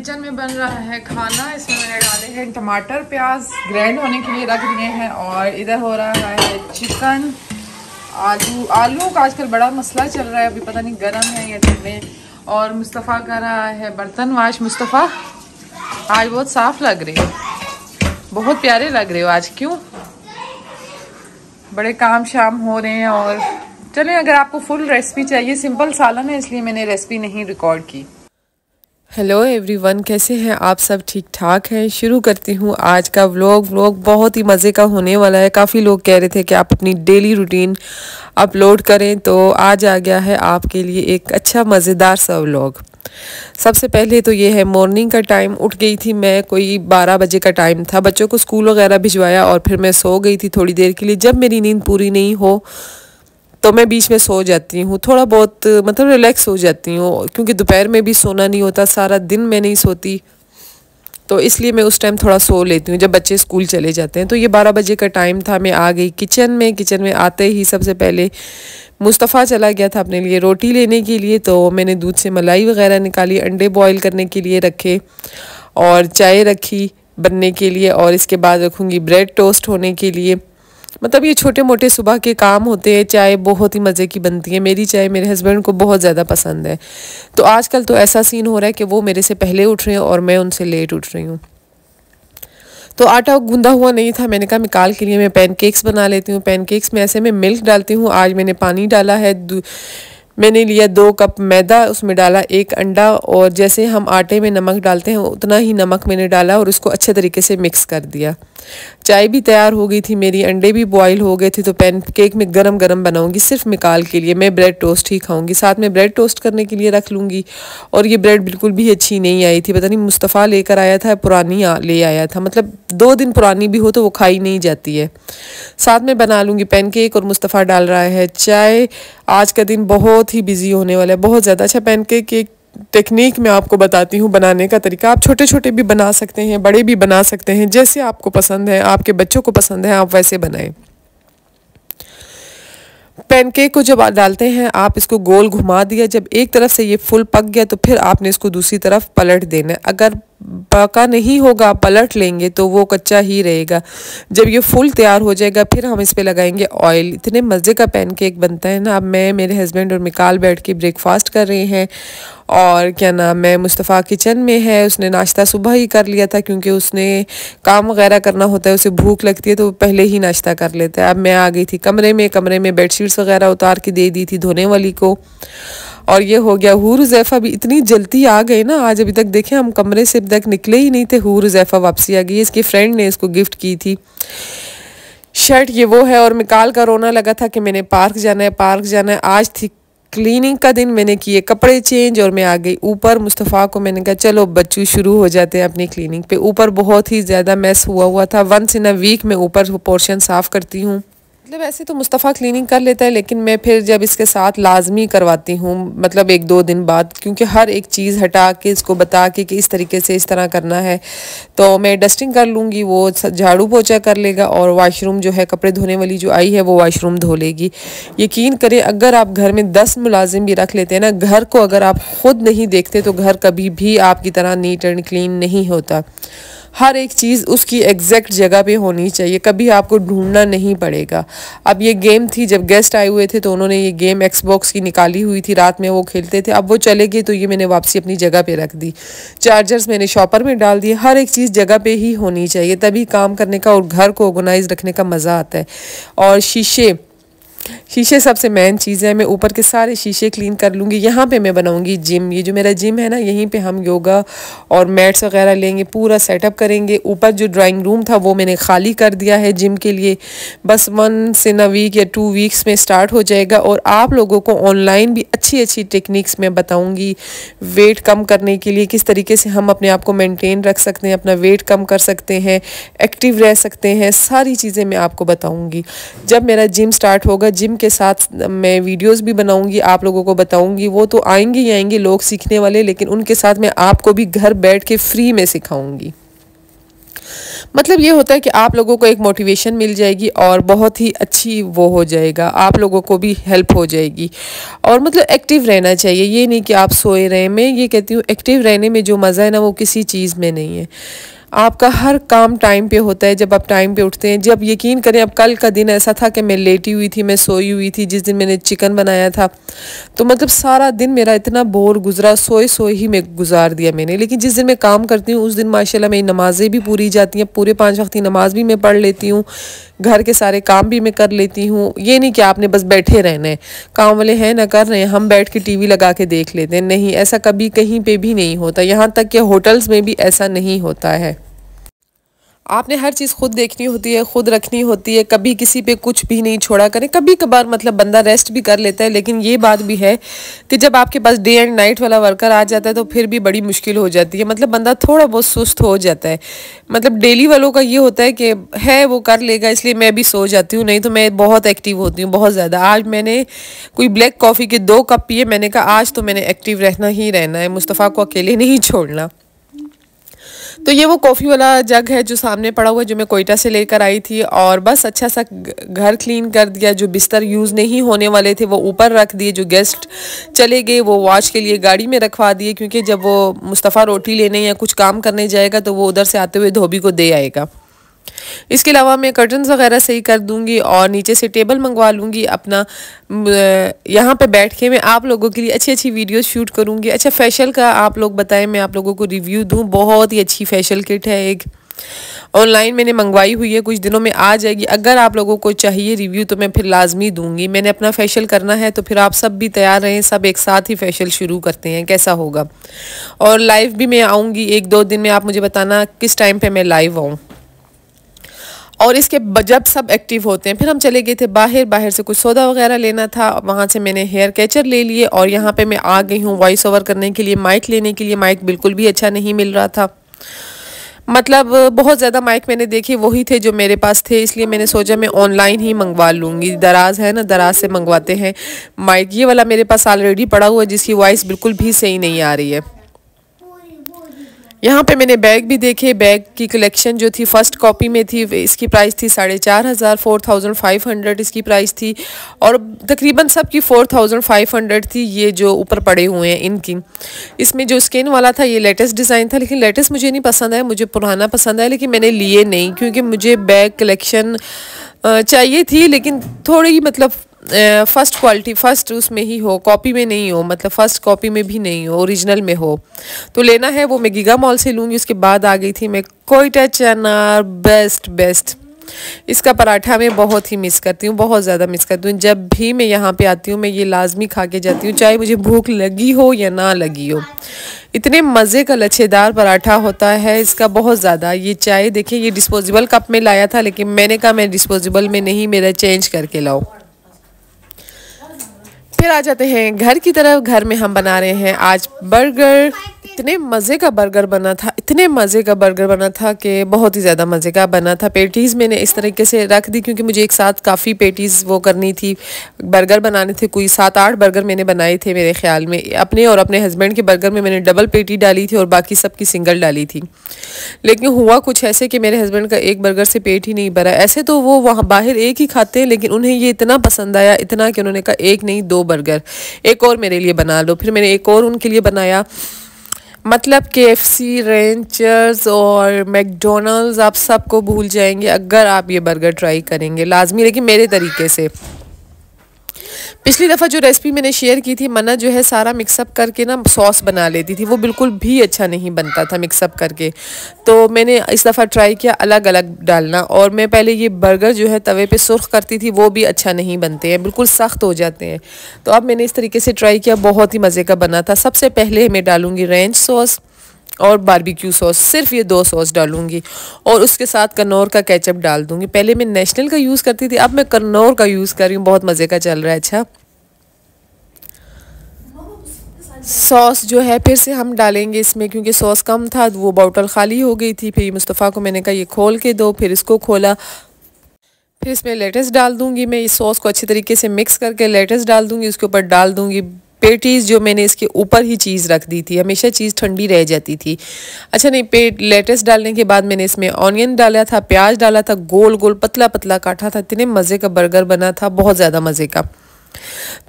Kitchen में बन रहा है खाना। इसमें मैंने डाले हैं टमाटर प्याज ग्राइंड होने के लिए रख दिए हैं, और इधर हो रहा है चिकन। आलू का आजकल बड़ा मसला चल रहा है, अभी पता नहीं गर्म है या ठंडे। और मुस्तफ़ा कर रहा है बर्तन वाश। मुस्तफ़ा आज बहुत साफ लग रहे हो, बहुत प्यारे लग रहे हो आज, क्यों? बड़े काम शाम हो रहे हैं। और चलें, अगर आपको फुल रेसिपी चाहिए, सिंपल सालन है इसलिए मैंने रेसिपी नहीं रिकॉर्ड की। हेलो एवरीवन, कैसे हैं आप सब? ठीक ठाक हैं। शुरू करती हूँ आज का व्लॉग बहुत ही मज़े का होने वाला है। काफ़ी लोग कह रहे थे कि आप अपनी डेली रूटीन अपलोड करें, तो आज आ गया है आपके लिए एक अच्छा मज़ेदार सा व्लॉग। सबसे पहले तो ये है मॉर्निंग का टाइम। उठ गई थी मैं, कोई 12 बजे का टाइम था। बच्चों को स्कूल वगैरह भिजवाया और फिर मैं सो गई थी थोड़ी देर के लिए। जब मेरी नींद पूरी नहीं हो तो मैं बीच में सो जाती हूँ, थोड़ा बहुत मतलब रिलैक्स हो जाती हूँ, क्योंकि दोपहर में भी सोना नहीं होता, सारा दिन मैं नहीं सोती, तो इसलिए मैं उस टाइम थोड़ा सो लेती हूँ जब बच्चे स्कूल चले जाते हैं। तो ये 12 बजे का टाइम था। मैं आ गई किचन में आते ही सबसे पहले मुस्तफ़ा चला गया था अपने लिए रोटी लेने के लिए, तो मैंने दूध से मलाई वगैरह निकाली, अंडे बॉईल करने के लिए रखे और चाय रखी बनने के लिए, और इसके बाद रखूँगी ब्रेड टोस्ट होने के लिए। मतलब ये छोटे मोटे सुबह के काम होते हैं। चाय बहुत ही मज़े की बनती है। मेरी चाय मेरे हस्बैंड को बहुत ज़्यादा पसंद है। तो आजकल तो ऐसा सीन हो रहा है कि वो मेरे से पहले उठ रहे हैं और मैं उनसे लेट उठ रही हूँ। तो आटा गूंदा हुआ नहीं था, मैंने कहा निकाल के लिए मैं पैनकेक्स बना लेती हूँ। पैनकेक्स में ऐसे मैं मिल्क डालती हूँ। आज मैंने पानी डाला है, मैंने लिया 2 कप मैदा, उसमें डाला 1 अंडा, और जैसे हम आटे में नमक डालते हैं उतना ही नमक मैंने डाला और उसको अच्छे तरीके से मिक्स कर दिया। चाय भी तैयार हो गई थी मेरी, अंडे भी बॉईल हो गए थे। तो पैनकेक में गरम गरम बनाऊंगी सिर्फ निकाल के लिए। मैं ब्रेड टोस्ट ही खाऊंगी, साथ में ब्रेड टोस्ट करने के लिए रख लूँगी। और ये ब्रेड बिल्कुल भी अच्छी नहीं आई थी, पता नहीं मुस्तफ़ा लेकर आया था, पुरानी ले आया था। मतलब 2 दिन पुरानी भी हो तो वो खाई नहीं जाती है। साथ में बना लूँगी पैनकेक और मुस्तफ़ा डाल रहा है चाय। आज का दिन बहुत ही बिजी होने वाला है, बहुत ज़्यादा। अच्छा, पैनकेक की टेक्निक मैं आपको बताती हूँ, बनाने का तरीका। आप छोटे छोटे भी बना सकते हैं, बड़े भी बना सकते हैं, जैसे आपको पसंद है, आपके बच्चों को पसंद है, आप वैसे बनाएं। पैनकेक को जब आप डालते हैं, आप इसको गोल घुमा दिया, जब एक तरफ से ये फुल पक गया तो फिर आपने इसको दूसरी तरफ पलट देना है। अगर पका नहीं होगा पलट लेंगे तो वो कच्चा ही रहेगा। जब ये फुल तैयार हो जाएगा फिर हम इस पे लगाएंगे ऑयल। इतने मज़े का पैनकेक बनता है ना। अब मैं, मेरे हस्बैंड और मिकाल बैठ के ब्रेकफास्ट कर रहे हैं, और क्या नाम है, मुस्तफ़ा किचन में है। उसने नाश्ता सुबह ही कर लिया था, क्योंकि उसने काम वगैरह करना होता है, उसे भूख लगती है तो वो पहले ही नाश्ता कर लेता है। अब मैं आ गई थी कमरे में बेडशीट्स वगैरह उतार के दे दी थी धोने वाली को। और ये हो गया। हूर ज़ैफ़ा भी इतनी जल्दी आ गए ना आज, अभी तक देखें हम कमरे से अभी तक निकले ही नहीं थे, हूर ज़ैफ़ा वापसी आ गई। इसकी फ्रेंड ने इसको गिफ्ट की थी शर्ट, ये वो है। और मिकाल का रोना लगा था कि मैंने पार्क जाना है। आज थी क्लीनिंग का दिन, मैंने किए कपड़े चेंज और मैं आ गई ऊपर। मुस्तफ़ा को मैंने कहा चलो बच्चू शुरू हो जाते हैं अपनी क्लीनिंग पे। ऊपर बहुत ही ज़्यादा मैस हुआ था। वंस इन अ वीक मैं ऊपर पोर्शन साफ़ करती हूँ। मतलब ऐसे तो मुस्तफ़ा क्लीनिंग कर लेता है, लेकिन मैं फिर जब इसके साथ लाजमी करवाती हूँ, मतलब 1-2 दिन बाद, क्योंकि हर एक चीज़ हटा के इसको बता के कि इस तरीके से इस तरह करना है। तो मैं डस्टिंग कर लूँगी, वो झाड़ू पोछा कर लेगा, और वॉशरूम जो है कपड़े धोने वाली जो आई है वो वॉशरूम धो लेगी। यकीन करें, अगर आप घर में 10 मुलाजिम भी रख लेते हैं ना, घर को अगर आप खुद नहीं देखते तो घर कभी भी आपकी तरह नीट एंड क्लीन नहीं होता। हर एक चीज़ उसकी एग्जैक्ट जगह पे होनी चाहिए, कभी आपको ढूंढना नहीं पड़ेगा। अब ये गेम थी, जब गेस्ट आए हुए थे तो उन्होंने ये गेम एक्सबॉक्स की निकाली हुई थी, रात में वो खेलते थे। अब वो चले गए तो ये मैंने वापसी अपनी जगह पे रख दी। चार्जर्स मैंने शॉपर में डाल दिए। हर एक चीज़ जगह पे ही होनी चाहिए, तभी काम करने का और घर को ऑर्गेनाइज रखने का मज़ा आता है। और शीशे सबसे मेन चीज़ है। मैं ऊपर के सारे शीशे क्लीन कर लूँगी। यहाँ पे मैं बनाऊँगी जिम। ये जो मेरा जिम है ना, यहीं पे हम योगा और मैट्स वगैरह लेंगे, पूरा सेटअप करेंगे। ऊपर जो ड्राइंग रूम था वो मैंने खाली कर दिया है जिम के लिए। बस 1 in a week या 2 weeks में स्टार्ट हो जाएगा। और आप लोगों को ऑनलाइन भी अच्छी टेक्निक्स मैं बताऊँगी वेट कम करने के लिए, किस तरीके से हम अपने आप को मेनटेन रख सकते हैं, अपना वेट कम कर सकते हैं, एक्टिव रह सकते हैं। सारी चीज़ें मैं आपको बताऊँगी जब मेरा जिम स्टार्ट होगा। जिम के साथ मैं वीडियोस भी बनाऊंगी, आप लोगों को बताऊंगी। वो तो आएंगे ही आएंगे लोग सीखने वाले, लेकिन उनके साथ मैं आपको भी घर बैठ के फ्री में सिखाऊंगी। मतलब ये होता है कि आप लोगों को एक मोटिवेशन मिल जाएगी और बहुत ही अच्छी वो हो जाएगा, आप लोगों को भी हेल्प हो जाएगी। और मतलब एक्टिव रहना चाहिए, ये नहीं कि आप सोए रहें। मैं ये कहती हूँ एक्टिव रहने में जो मज़ा है ना वो किसी चीज़ में नहीं है। आपका हर काम टाइम पे होता है जब आप टाइम पे उठते हैं। जब यकीन करें, अब कल का दिन ऐसा था कि मैं लेटी हुई थी, मैं सोई हुई थी जिस दिन मैंने चिकन बनाया था, तो मतलब सारा दिन मेरा इतना बोर गुजरा, सोए सोए ही मैं गुजार दिया मैंने। लेकिन जिस दिन मैं काम करती हूँ उस दिन माशाल्लाह मेरी नमाज़ें भी पूरी जाती हैं, पूरे 5 वक्त की नमाज भी मैं पढ़ लेती हूँ, घर के सारे काम भी मैं कर लेती हूँ। ये नहीं कि आपने बस बैठे रहना है, काम वाले हैं ना कर रहे हैं, हम बैठ के टीवी लगा के देख लेते हैं, नहीं, ऐसा कभी कहीं पे भी नहीं होता। यहाँ तक कि होटल्स में भी ऐसा नहीं होता है। आपने हर चीज़ खुद देखनी होती है, खुद रखनी होती है, कभी किसी पे कुछ भी नहीं छोड़ा करें। कभी कभार मतलब बंदा रेस्ट भी कर लेता है, लेकिन ये बात भी है कि जब आपके पास डे एंड नाइट वाला वर्कर आ जाता है तो फिर भी बड़ी मुश्किल हो जाती है। मतलब बंदा थोड़ा बहुत सुस्त हो जाता है। मतलब डेली वालों का ये होता है कि है वो कर लेगा, इसलिए मैं भी सो जाती हूँ, नहीं तो मैं बहुत एक्टिव होती हूँ, बहुत ज़्यादा। आज मैंने कोई ब्लैक कॉफ़ी के 2 कप पिए, मैंने कहा आज तो मैंने एक्टिव रहना ही रहना है, मुस्तफ़ा को अकेले नहीं छोड़ना। तो ये वो कॉफ़ी वाला जग है जो सामने पड़ा हुआ है, जो मैं कोयटा से लेकर आई थी। और बस अच्छा सा घर क्लीन कर दिया, जो बिस्तर यूज़ नहीं होने वाले थे वो ऊपर रख दिए, जो गेस्ट चले गए वो वॉश के लिए गाड़ी में रखवा दिए, क्योंकि जब वो मुस्तफ़ा रोटी लेने या कुछ काम करने जाएगा तो वो उधर से आते हुए धोबी को दे आएगा। इसके अलावा मैं कर्टन्स वगैरह सही कर दूंगी और नीचे से टेबल मंगवा लूँगी अपना। यहाँ पे बैठ के मैं आप लोगों के लिए अच्छी अच्छी वीडियोस शूट करूँगी। अच्छा, फेशियल का आप लोग बताएं, मैं आप लोगों को रिव्यू दूँ। बहुत ही अच्छी फेशियल किट है, एक ऑनलाइन मैंने मंगवाई हुई है, कुछ दिनों में आ जाएगी। अगर आप लोगों को चाहिए रिव्यू तो मैं फिर लाजमी दूंगी। मैंने अपना फेशियल करना है, तो फिर आप सब भी तैयार रहें, सब एक साथ ही फेशियल शुरू करते हैं, कैसा होगा। और लाइव भी मैं आऊँगी 1-2 दिन में, आप मुझे बताना किस टाइम पर मैं लाइव आऊँ। और इसके जब सब एक्टिव होते हैं, फिर हम चले गए थे बाहर से कुछ सौदा वगैरह लेना था, वहाँ से मैंने हेयर कैचर ले लिए और यहाँ पे मैं आ गई हूँ वॉइस ओवर करने के लिए, माइक लेने के लिए। माइक बिल्कुल भी अच्छा नहीं मिल रहा था, मतलब बहुत ज़्यादा माइक मैंने देखे, वही थे जो मेरे पास थे, इसलिए मैंने सोचा मैं ऑनलाइन ही मंगवा लूँगी। दराज है ना, दराज से मंगवाते हैं माइक। ये वाला मेरे पास ऑलरेडी पड़ा हुआ है जिसकी वॉइस बिल्कुल भी सही नहीं आ रही है। यहाँ पे मैंने बैग भी देखे, बैग की कलेक्शन जो थी फर्स्ट कॉपी में थी, इसकी प्राइस थी 4500, 4500 इसकी प्राइस थी। और तकरीबन सब की 4500 थी। ये जो ऊपर पड़े हुए हैं इनकी, इसमें जो स्किन वाला था ये लेटेस्ट डिज़ाइन था, लेकिन लेटेस्ट मुझे नहीं पसंद आया, मुझे पुराना पसंद आया, लेकिन मैंने लिए नहीं क्योंकि मुझे बैग कलेक्शन चाहिए थी, लेकिन थोड़ी मतलब फ़र्स्ट क्वालिटी, फ़र्स्ट उसमें ही हो, कॉपी में नहीं हो, मतलब फ़र्स्ट कॉपी में भी नहीं हो, ओरिजिनल में हो। तो लेना है वो मैं गीगा मॉल से लूँगी। उसके बाद आ गई थी मैं कोयटा चना, बेस्ट। इसका पराठा मैं बहुत ही मिस करती हूँ, बहुत ज़्यादा मिस करती हूँ। जब भी मैं यहाँ पे आती हूँ मैं ये लाजमी खा के जाती हूँ, चाहे मुझे भूख लगी हो या ना लगी हो। इतने मज़े का लच्छेदार पराठा होता है इसका, बहुत ज़्यादा। ये चाय देखिए, ये डिस्पोजेबल कप में लाया था, लेकिन मैंने कहा मैं डिस्पोजेबल में नहीं, मेरा चेंज करके लाओ। फिर आ जाते हैं घर की तरफ। घर में हम बना रहे हैं आज बर्गर। इतने मज़े का बर्गर बना था, इतने मज़े का बर्गर बना था कि बहुत ही ज़्यादा मज़े का बना था। पेटीज़ मैंने इस तरीके से रख दी क्योंकि मुझे एक साथ काफ़ी पेटीज़ वो करनी थी, बर्गर बनाने थे। कोई 7-8 बर्गर मैंने बनाए थे मेरे ख्याल में। अपने और अपने हस्बैंड के बर्गर में मैंने डबल पेटी डाली थी और बाकी सब की सिंगल डाली थी। लेकिन हुआ कुछ ऐसे कि मेरे हस्बैंड का एक बर्गर से पेट ही नहीं भरा। ऐसे तो वो वहाँ बाहर एक ही खाते हैं, लेकिन उन्हें ये इतना पसंद आया, इतना कि उन्होंने कहा एक नहीं 2 बर्गर, एक और मेरे लिए बना लो। फिर मैंने एक और उनके लिए बनाया। मतलब KFC, रेंचर्स और मैकडोनल्ड्स आप सबको भूल जाएंगे अगर आप ये बर्गर ट्राई करेंगे, लाजमी, लेकिन मेरे तरीके से। पिछली दफ़ा जो रेसिपी मैंने शेयर की थी, मना जो है सारा मिक्सअप करके ना सॉस बना लेती थी, वो बिल्कुल भी अच्छा नहीं बनता था मिक्सअप करके। तो मैंने इस दफ़ा ट्राई किया अलग अलग डालना। और मैं पहले ये बर्गर जो है तवे पे सुर्ख करती थी, वो भी अच्छा नहीं बनते हैं, बिल्कुल सख्त हो जाते हैं। तो अब मैंने इस तरीके से ट्राई किया, बहुत ही मज़े का बना था। सबसे पहले मैं डालूँगी रेंच सॉस और बारबेक्यू सॉस, सिर्फ ये 2 सॉस डालूंगी और उसके साथ कन्नौर का केचप डाल दूंगी। पहले मैं नेशनल का यूज़ करती थी, अब मैं कन्नौर का यूज़ कर रही हूँ, बहुत मज़े का चल रहा है। अच्छा, सॉस जो है फिर से हम डालेंगे इसमें, क्योंकि सॉस कम था, वो बोतल खाली हो गई थी। फिर मुस्तफ़ा को मैंने कहा ये खोल के दो, फिर इसको खोला। फिर इसमें लेटस डाल दूंगी मैं, इस सॉस को अच्छी तरीके से मिक्स करके लेटस डाल दूंगी, उसके ऊपर डाल दूंगी पेटीज़ जो मैंने इसके ऊपर ही चीज़ रख दी थी, हमेशा चीज़ ठंडी रह जाती थी। अच्छा नहीं, लेटेस डालने के बाद मैंने इसमें ऑनियन डाला था, प्याज डाला था, गोल गोल पतला पतला काटा था। इतने मज़े का बर्गर बना था, बहुत ज़्यादा मज़े का।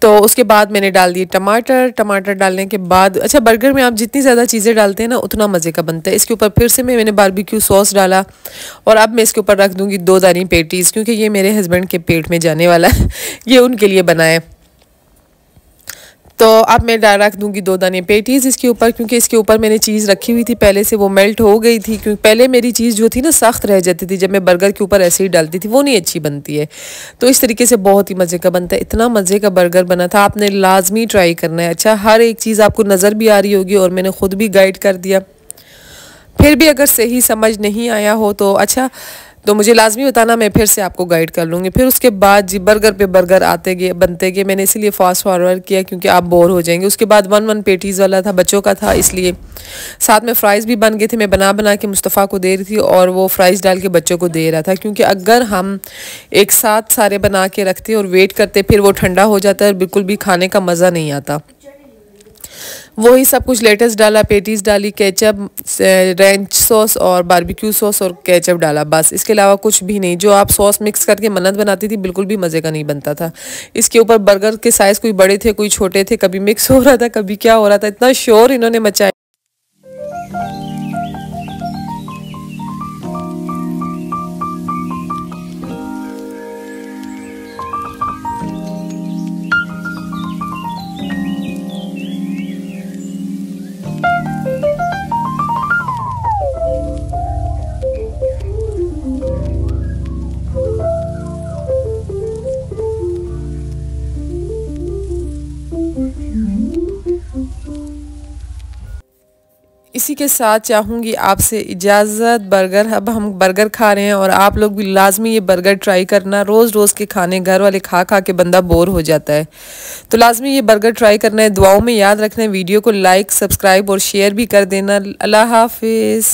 तो उसके बाद मैंने डाल दिए टमाटर। टमाटर डालने के बाद, अच्छा बर्गर में आप जितनी ज़्यादा चीज़ें डालते हैं ना उतना मज़े का बनता है। इसके ऊपर फिर से मैंने बारबेक्यू सॉस डाला और अब मैं इसके ऊपर रख दूँगी 2 दानी पेटीज़, क्योंकि ये मेरे हस्बैंड के पेट में जाने वाला है, ये उनके लिए बना है। तो अब मैं रख दूंगी 2 दाने पेटीज़ इसके ऊपर, क्योंकि इसके ऊपर मैंने चीज़ रखी हुई थी पहले से, वो मेल्ट हो गई थी। क्योंकि पहले मेरी चीज़ जो थी ना सख्त रह जाती थी, जब मैं बर्गर के ऊपर ऐसे ही डालती थी, वो नहीं अच्छी बनती है। तो इस तरीके से बहुत ही मज़े का बनता है। इतना मज़े का बर्गर बना था, आपने लाजमी ट्राई करना है। अच्छा, हर एक चीज़ आपको नज़र भी आ रही होगी और मैंने ख़ुद भी गाइड कर दिया। फिर भी अगर सही समझ नहीं आया हो तो अच्छा, तो मुझे लाजमी बताना, मैं फिर से आपको गाइड कर लूँगी। फिर उसके बाद जी बर्गर पे बर्गर आते गए, बनते गए। मैंने इसीलिए फास्ट फॉरवर्ड किया क्योंकि आप बोर हो जाएंगे। उसके बाद 1 पेटीज़ वाला था, बच्चों का था, इसलिए साथ में फ़्राइज़ भी बन गए थे। मैं बना के मुस्तफ़ा को दे रही थी और वो फ़्राइज़ डाल के बच्चों को दे रहा था। क्योंकि अगर हम एक साथ सारे बना के रखते और वेट करते, फिर वो ठंडा हो जाता है, बिल्कुल भी खाने का मज़ा नहीं आता। वही सब कुछ लेटेस्ट डाला, पेटीज़ डाली, केचप, रेंच सॉस और बारबेक्यू सॉस और केचप डाला, बस। इसके अलावा कुछ भी नहीं। जो आप सॉस मिक्स करके मन्नत बनाती थी, बिल्कुल भी मज़े का नहीं बनता था। इसके ऊपर बर्गर के साइज़ कोई बड़े थे, कोई छोटे थे, कभी मिक्स हो रहा था, कभी क्या हो रहा था। इतना शोर इन्होंने मचाया। इसी के साथ चाहूँगी आपसे इजाज़त। बर्गर, अब हम बर्गर खा रहे हैं और आप लोग भी लाजमी ये बर्गर ट्राई करना। रोज़ रोज़ के खाने घर वाले खा खा के बंदा बोर हो जाता है, तो लाजमी ये बर्गर ट्राई करना है। दुआओं में याद रखना है। वीडियो को लाइक, सब्सक्राइब और शेयर भी कर देना। अल्लाह हाफिज़।